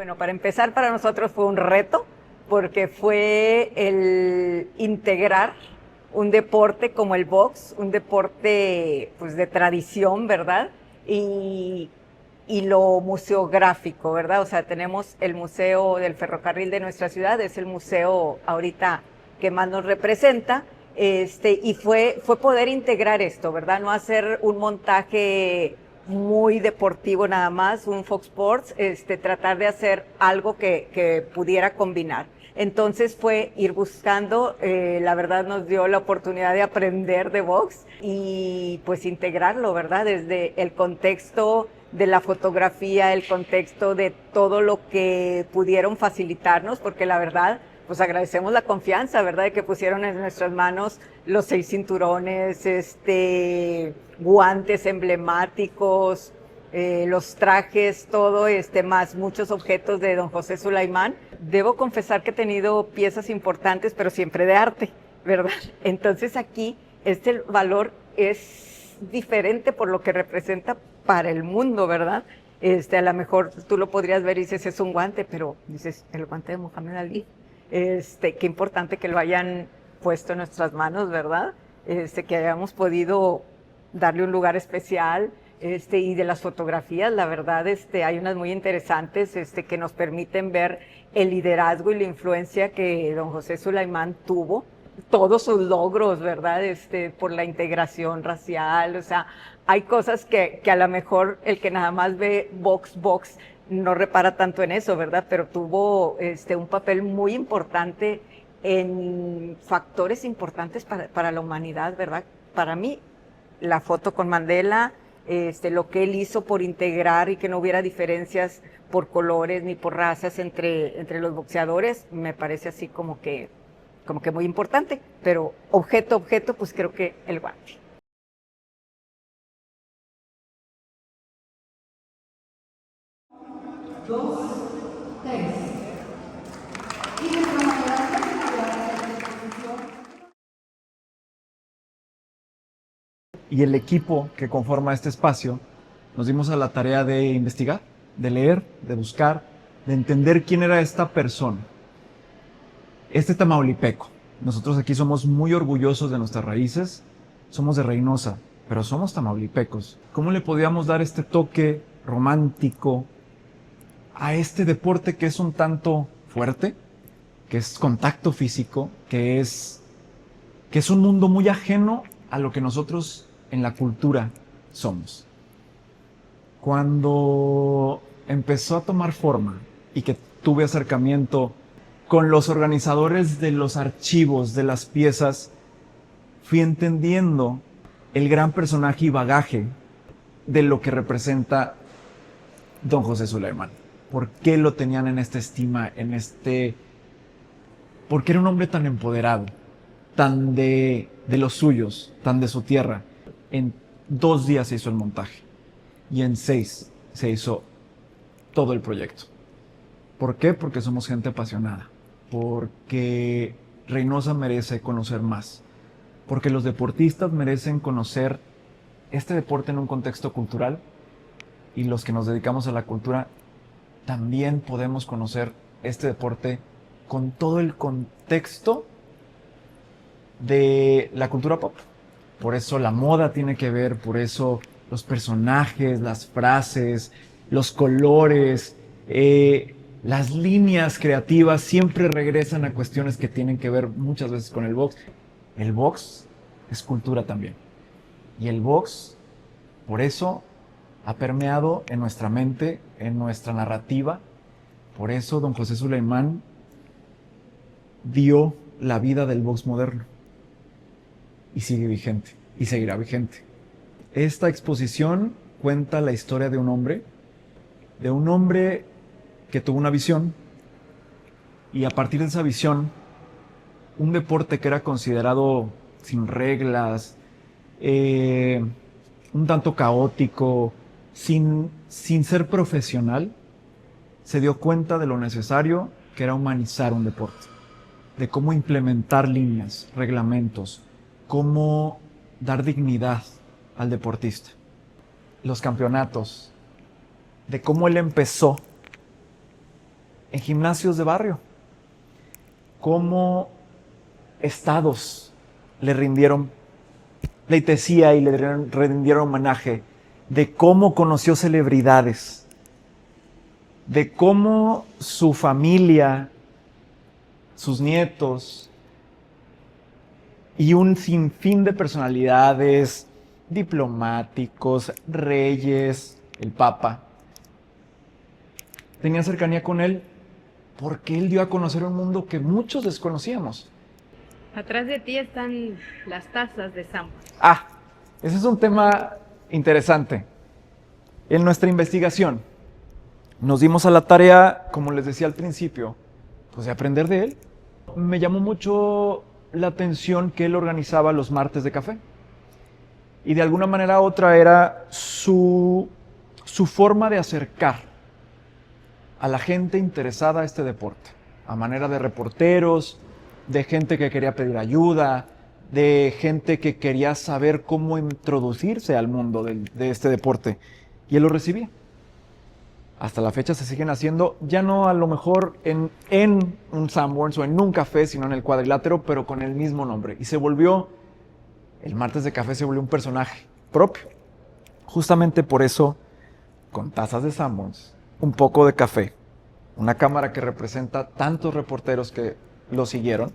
Bueno, para empezar, para nosotros fue un reto, porque fue el integrar un deporte como el box, un deporte pues de tradición, ¿verdad? Y, y lo museográfico, ¿verdad? O sea, tenemos el Museo del Ferrocarril de nuestra ciudad, es el museo ahorita que más nos representa, y fue poder integrar esto, ¿verdad? No hacer un montaje muy deportivo nada más, un Fox Sports, tratar de hacer algo que pudiera combinar. Entonces fue ir buscando, la verdad nos dio la oportunidad de aprender de box y pues integrarlo, ¿verdad? Desde el contexto de la fotografía, el contexto de todo lo que pudieron facilitarnos, porque la verdad, pues agradecemos la confianza, ¿verdad? De que pusieron en nuestras manos los 6 cinturones, guantes emblemáticos, los trajes, todo, más muchos objetos de don José Sulaimán. Debo confesar que he tenido piezas importantes, pero siempre de arte, ¿verdad? Entonces aquí este valor es diferente por lo que representa para el mundo, ¿verdad? A lo mejor tú lo podrías ver y dices, es un guante, pero dices, el guante de Mohamed Ali. Qué importante que lo hayan puesto en nuestras manos, ¿verdad? Que hayamos podido darle un lugar especial, y de las fotografías, la verdad, hay unas muy interesantes, que nos permiten ver el liderazgo y la influencia que don José Sulaimán tuvo, todos sus logros, ¿verdad? Por la integración racial, o sea, hay cosas que a lo mejor el que nada más ve box, no repara tanto en eso, ¿verdad? Pero tuvo un papel muy importante en factores importantes para la humanidad, ¿verdad? Para mí, la foto con Mandela, lo que él hizo por integrar y que no hubiera diferencias por colores ni por razas entre los boxeadores, me parece así como que muy importante, pero objeto, pues creo que el guante. Dos, tres. Y de esta manera terminará esta exposición. Y el equipo que conforma este espacio nos dimos a la tarea de investigar, de leer, de buscar, de entender quién era esta persona. Este tamaulipeco. Nosotros aquí somos muy orgullosos de nuestras raíces, somos de Reynosa, pero somos tamaulipecos. ¿Cómo le podíamos dar este toque romántico a este deporte que es un tanto fuerte, que es contacto físico, que es un mundo muy ajeno a lo que nosotros en la cultura somos? Cuando empezó a tomar forma y que tuve acercamiento con los organizadores de los archivos de las piezas, fui entendiendo el gran personaje y bagaje de lo que representa don José Sulaimán. ¿Por qué lo tenían en esta estima, por qué era un hombre tan empoderado, tan de los suyos, tan de su tierra? En 2 días se hizo el montaje y en 6 se hizo todo el proyecto. ¿Por qué? Porque somos gente apasionada, porque Reynosa merece conocer más, porque los deportistas merecen conocer este deporte en un contexto cultural, y los que nos dedicamos a la cultura también podemos conocer este deporte con todo el contexto de la cultura pop. Por eso la moda tiene que ver, por eso los personajes, las frases, los colores, las líneas creativas siempre regresan a cuestiones que tienen que ver muchas veces con el box. El box es cultura también. Y el box, por eso, ha permeado en nuestra mente, en nuestra narrativa. Por eso don José Sulaimán dio la vida del box moderno. Y sigue vigente, y seguirá vigente. Esta exposición cuenta la historia de un hombre que tuvo una visión, y a partir de esa visión, un deporte que era considerado sin reglas, un tanto caótico, sin ser profesional, se dio cuenta de lo necesario que era humanizar un deporte, de cómo implementar líneas, reglamentos, cómo dar dignidad al deportista. Los campeonatos, de cómo él empezó en gimnasios de barrio. Cómo estados le rindieron pleitesía y le rindieron homenaje, de cómo conoció celebridades, de cómo su familia, sus nietos y un sinfín de personalidades, diplomáticos, reyes, el Papa, tenían cercanía con él porque él dio a conocer un mundo que muchos desconocíamos. Atrás de ti están las tazas de Sanborns. Ah, ese es un tema interesante. En nuestra investigación nos dimos a la tarea, como les decía al principio, pues de aprender de él. Me llamó mucho la atención que él organizaba los martes de café. Y de alguna manera u otra era su forma de acercar a la gente interesada a este deporte, a manera de reporteros, de gente que quería pedir ayuda, de gente que quería saber cómo introducirse al mundo de este deporte. Y él lo recibía. Hasta la fecha se siguen haciendo, ya no a lo mejor en un Sanborns o en un café, sino en el Cuadrilátero, pero con el mismo nombre. Y se volvió, el martes de café se volvió un personaje propio. Justamente por eso, con tazas de Sanborns, un poco de café, una cámara que representa tantos reporteros que lo siguieron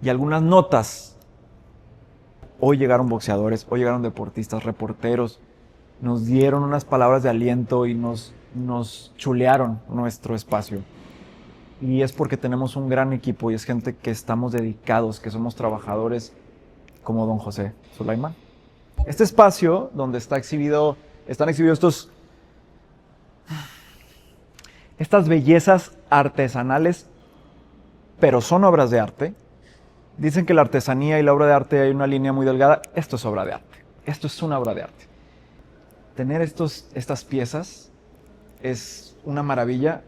y algunas notas. Hoy llegaron boxeadores, hoy llegaron deportistas, reporteros, nos dieron unas palabras de aliento y nos chulearon nuestro espacio. Y es porque tenemos un gran equipo y es gente que estamos dedicados, que somos trabajadores como don José Sulaimán. Este espacio donde están exhibidos estas bellezas artesanales, pero son obras de arte. Dicen que la artesanía y la obra de arte hay una línea muy delgada. Esto es obra de arte. Esto es una obra de arte. Tener estas piezas es una maravilla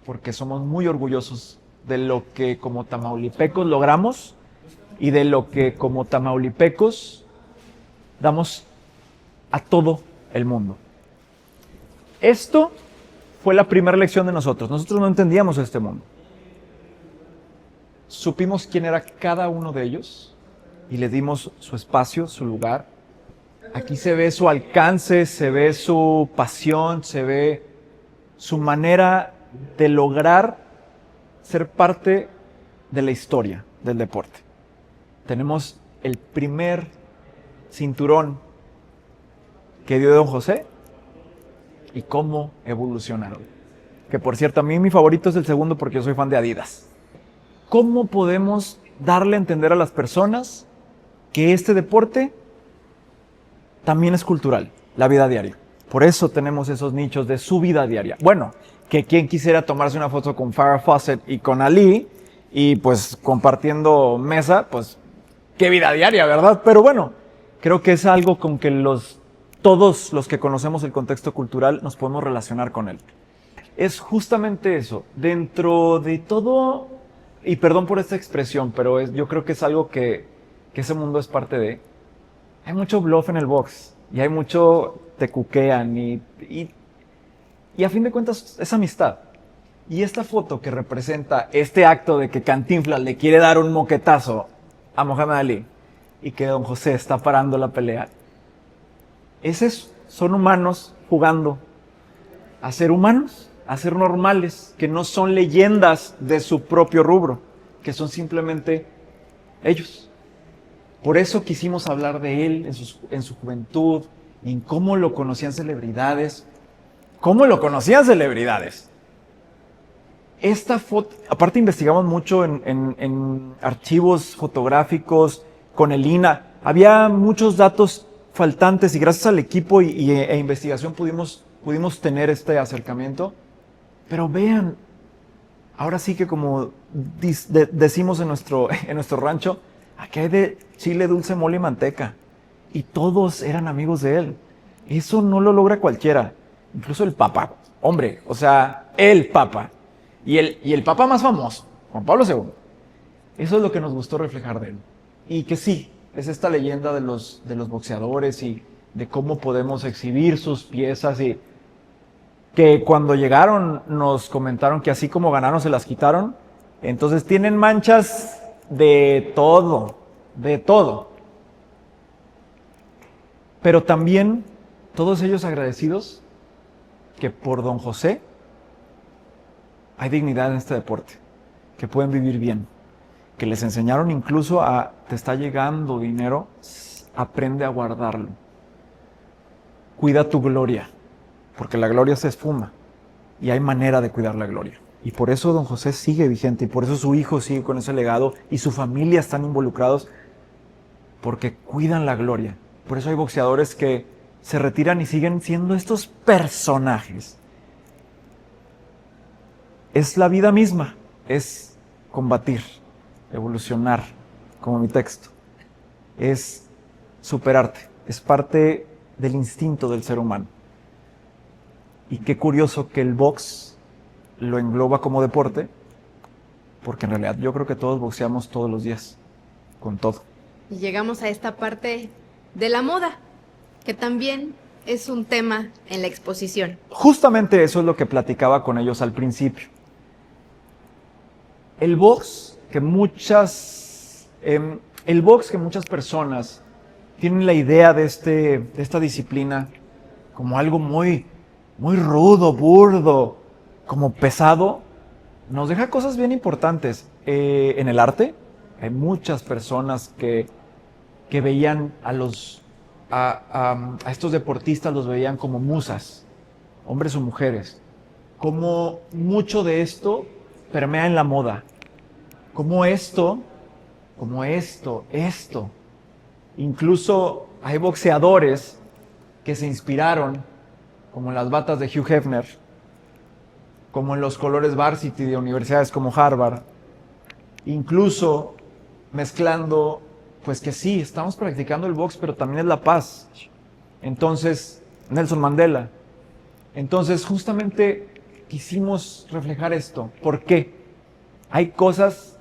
porque somos muy orgullosos de lo que como tamaulipecos logramos y de lo que como tamaulipecos damos a todo el mundo. Esto fue la primera lección de nosotros. Nosotros no entendíamos este mundo. Supimos quién era cada uno de ellos y le dimos su espacio, su lugar. Aquí se ve su alcance, se ve su pasión, se ve su manera de lograr ser parte de la historia del deporte. Tenemos el primer cinturón que dio don José y cómo evolucionaron. Que por cierto, a mí mi favorito es el segundo porque yo soy fan de Adidas. ¿Cómo podemos darle a entender a las personas que este deporte también es cultural, la vida diaria? Por eso tenemos esos nichos de su vida diaria. Bueno, que quien quisiera tomarse una foto con Farrah Fawcett y con Ali y pues compartiendo mesa, pues qué vida diaria, ¿verdad? Pero bueno, creo que es algo con que todos los que conocemos el contexto cultural nos podemos relacionar con él. Es justamente eso, dentro de todo, y perdón por esta expresión, pero yo creo que es algo que ese mundo es parte de. Hay mucho bluff en el box y hay mucho te cuquean y a fin de cuentas es amistad. Y esta foto que representa este acto de que Cantinflas le quiere dar un moquetazo a Muhammad Ali y que don José está parando la pelea, es eso, son humanos jugando a ser humanos, a ser normales, que no son leyendas de su propio rubro, que son simplemente ellos. Por eso quisimos hablar de él en su juventud, en cómo lo conocían celebridades. ¿Cómo lo conocían celebridades? Esta foto, aparte investigamos mucho en archivos fotográficos, con el INAH. Había muchos datos faltantes y gracias al equipo e investigación pudimos tener este acercamiento. Pero vean, ahora sí que como decimos en nuestro rancho, aquí hay de chile, dulce, mole y manteca. Y todos eran amigos de él. Eso no lo logra cualquiera. Incluso el Papa. Hombre, o sea, el Papa. Y el Papa más famoso, Juan Pablo II. Eso es lo que nos gustó reflejar de él. Y que sí, es esta leyenda de los boxeadores y de cómo podemos exhibir sus piezas. Y que cuando llegaron nos comentaron que así como ganaron se las quitaron. Entonces tienen manchas de todo, de todo. Pero también todos ellos agradecidos que por don José hay dignidad en este deporte, que pueden vivir bien, que les enseñaron incluso a, te está llegando dinero, aprende a guardarlo. Cuida tu gloria, porque la gloria se esfuma y hay manera de cuidar la gloria. Y por eso don José sigue vigente y por eso su hijo sigue con ese legado y su familia están involucrados porque cuidan la gloria. Por eso hay boxeadores que se retiran y siguen siendo estos personajes. Es la vida misma, es combatir, evolucionar, como mi texto. Es superarte, es parte del instinto del ser humano. Y qué curioso que el box lo engloba como deporte, porque en realidad yo creo que todos boxeamos todos los días, con todo. Y llegamos a esta parte de la moda, que también es un tema en la exposición. Justamente eso es lo que platicaba con ellos al principio. El box que muchas personas tienen la idea de esta disciplina como algo muy rudo, burdo, como pesado, nos deja cosas bien importantes. En el arte hay muchas personas que veían a estos deportistas, los veían como musas, hombres o mujeres. Como mucho de esto permea en la moda. Como esto. Incluso hay boxeadores que se inspiraron, como en las batas de Hugh Hefner, como en los colores varsity de universidades como Harvard, incluso mezclando, pues que sí, estamos practicando el box, pero también es la paz. Entonces, Nelson Mandela. Entonces, justamente quisimos reflejar esto. ¿Por qué? Hay cosas,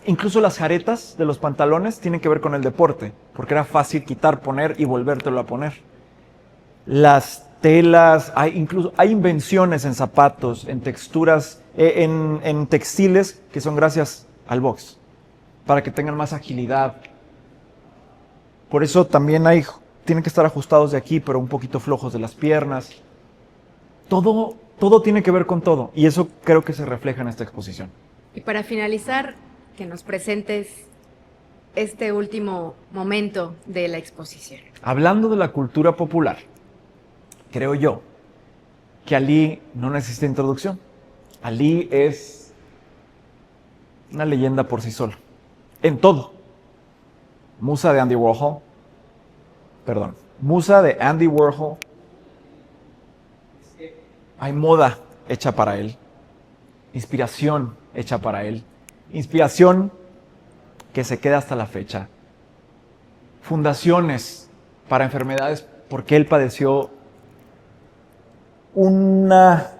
incluso las jaretas de los pantalones tienen que ver con el deporte, porque era fácil quitar, poner y volvértelo a poner. Las telas, hay invenciones en zapatos, en texturas, en textiles que son gracias al box, para que tengan más agilidad. Por eso también tienen que estar ajustados de aquí, pero un poquito flojos de las piernas. Todo tiene que ver con todo, y eso creo que se refleja en esta exposición. Y para finalizar, que nos presentes este último momento de la exposición. Hablando de la cultura popular, creo yo que Ali no necesita introducción. Ali es una leyenda por sí solo. En todo. Musa de Andy Warhol. Hay moda hecha para él. Inspiración hecha para él. Inspiración que se queda hasta la fecha. Fundaciones para enfermedades porque él padeció una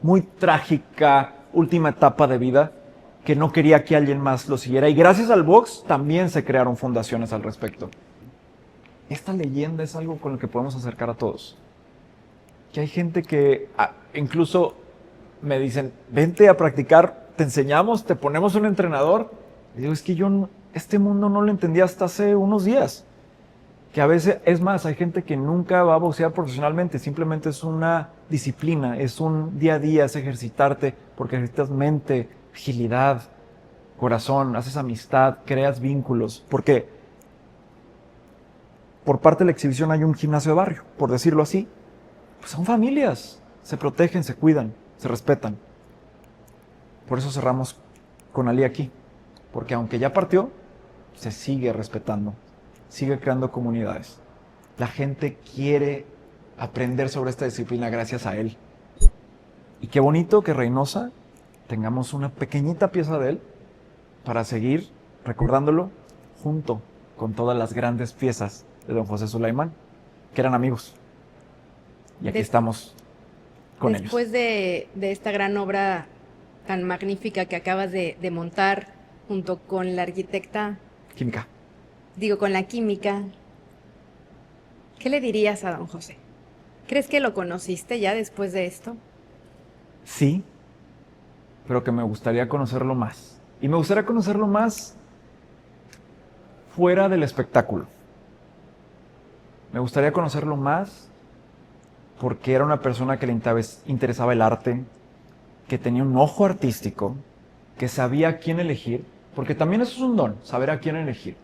muy trágica última etapa de vida que no quería que alguien más lo siguiera. Y gracias al box también se crearon fundaciones al respecto. Esta leyenda es algo con lo que podemos acercar a todos. Que hay gente que incluso me dicen, vente a practicar, te enseñamos, te ponemos un entrenador. Y digo, es que yo este mundo no lo entendía hasta hace unos días. Que a veces, es más, hay gente que nunca va a boxear profesionalmente, simplemente es una disciplina, es un día a día, es ejercitarte, porque ejercitas mente, agilidad, corazón, haces amistad, creas vínculos, porque por parte de la exhibición hay un gimnasio de barrio, por decirlo así. Pues son familias, se protegen, se cuidan, se respetan. Por eso cerramos con Ali aquí, porque aunque ya partió, se sigue respetando, sigue creando comunidades. La gente quiere aprender sobre esta disciplina gracias a él. Y qué bonito que Reynosa tengamos una pequeñita pieza de él para seguir recordándolo junto con todas las grandes piezas de don José Sulaimán, que eran amigos. Y aquí estamos con ellos. Después de esta gran obra tan magnífica que acabas de montar junto con la arquitecta, con la química, ¿qué le dirías a don José? ¿Crees que lo conociste ya después de esto? Sí, pero que me gustaría conocerlo más. Y me gustaría conocerlo más fuera del espectáculo. Me gustaría conocerlo más porque era una persona que le interesaba el arte, que tenía un ojo artístico, que sabía a quién elegir, porque también eso es un don, saber a quién elegir.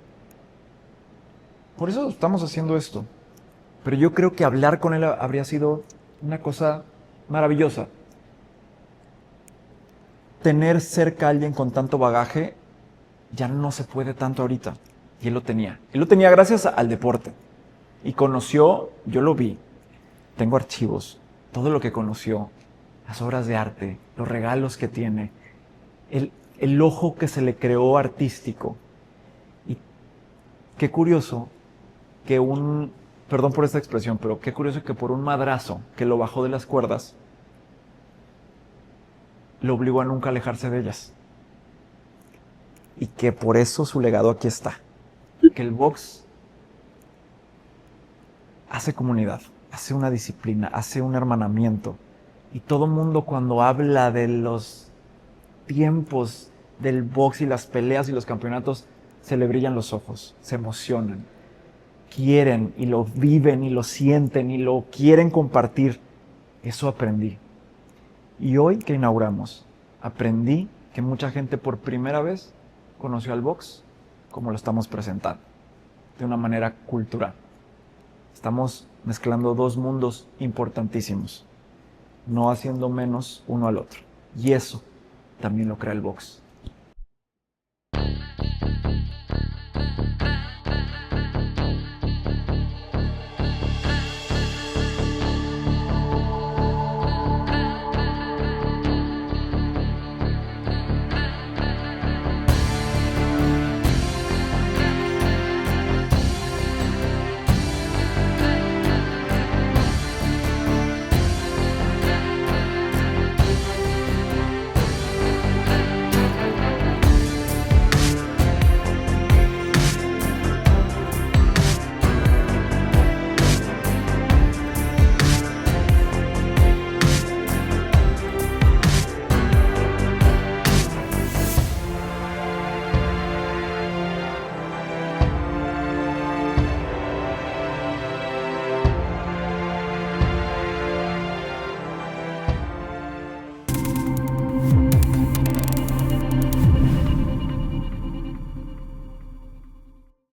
Por eso estamos haciendo esto. Pero yo creo que hablar con él habría sido una cosa maravillosa. Tener cerca a alguien con tanto bagaje ya no se puede tanto ahorita. Y él lo tenía. Él lo tenía gracias al deporte. Y conoció, yo lo vi, tengo archivos, todo lo que conoció, las obras de arte, los regalos que tiene, el ojo que se le creó artístico. Y qué curioso que perdón por esta expresión, pero qué curioso que por un madrazo que lo bajó de las cuerdas, lo obligó a nunca alejarse de ellas. Y que por eso su legado aquí está. Que el box hace comunidad, hace una disciplina, hace un hermanamiento. Y todo mundo cuando habla de los tiempos del box y las peleas y los campeonatos, se le brillan los ojos, se emocionan. Quieren y lo viven y lo sienten y lo quieren compartir. Eso aprendí. Y hoy que inauguramos, aprendí que mucha gente por primera vez conoció al box como lo estamos presentando, de una manera cultural. Estamos mezclando dos mundos importantísimos, no haciendo menos uno al otro. Y eso también lo crea el box.